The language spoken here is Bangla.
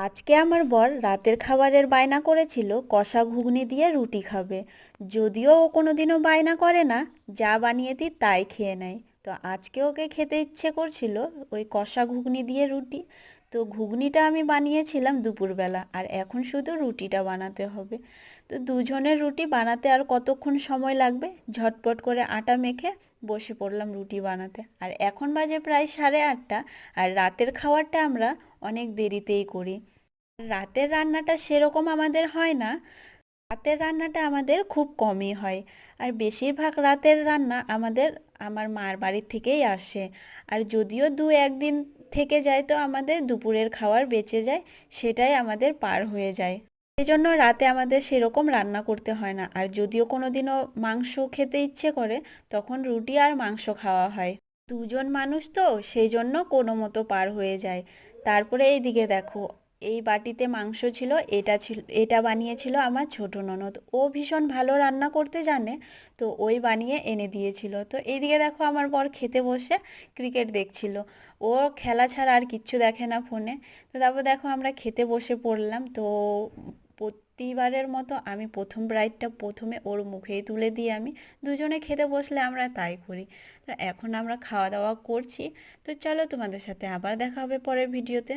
আজকে আমার বর রাতের খাবারের বায়না করেছিল কষা ঘুগনি দিয়ে রুটি খাবে। যদিও ও কোনোদিনও বায়না করে না, যা বানিয়ে দিই তাই খেয়ে নেয়। তো আজকে ওকে খেতে ইচ্ছে করছিল ওই কষা ঘুগনি দিয়ে রুটি। তো ঘুগনিটা আমি বানিয়েছিলাম দুপুরবেলা, আর এখন শুধু রুটিটা বানাতে হবে। তো দুজনের রুটি বানাতে আর কতক্ষণ সময় লাগবে, ঝটপট করে আটা মেখে বসে পড়লাম রুটি বানাতে। আর এখন বাজে প্রায় 8:30, আর রাতের খাবারটা আমরা অনেক দেরিতেই করি। রাতের রান্নাটা সেরকম আমাদের হয় না, রাতের রান্নাটা আমাদের খুব কমই হয়। আর বেশিরভাগ রাতের রান্না আমার মার বাড়ির থেকেই আসে। আর যদিও দু একদিন থেকে যায় তো আমাদের দুপুরের খাবার বেঁচে যায়, সেটাই আমাদের পার হয়ে যায়। এই জন্য রাতে আমাদের সেরকম রান্না করতে হয় না। আর যদিও কোনো দিনও মাংস খেতে ইচ্ছে করে, তখন রুটি আর মাংস খাওয়া হয়। দুজন মানুষ তো, সেই জন্য কোনো মতো পার হয়ে যায়। তারপরে এইদিকে দেখো, এই বাটিতে মাংস ছিল, এটা বানিয়েছিল আমার ছোট ননদ। ও ভীষণ ভালো রান্না করতে জানে, তো ওই বানিয়ে এনে দিয়েছিল। তো এইদিকে দেখো আমার বর খেতে বসে ক্রিকেট দেখছিল। ও খেলা ছাড়া আর কিচ্ছু দেখে না ফোনে। তো তারপর দেখো আমরা খেতে বসে পড়লাম। তো প্রতিবারের মতো আমি প্রথম ব্রাইটটা প্রথমে ওর মুখেই তুলে দিই। আমি দুজনে খেতে বসলে আমরা তাই করি। তো এখন আমরা খাওয়া দাওয়া করছি। তো চলো, তোমাদের সাথে আবার দেখা হবে পরের ভিডিওতে।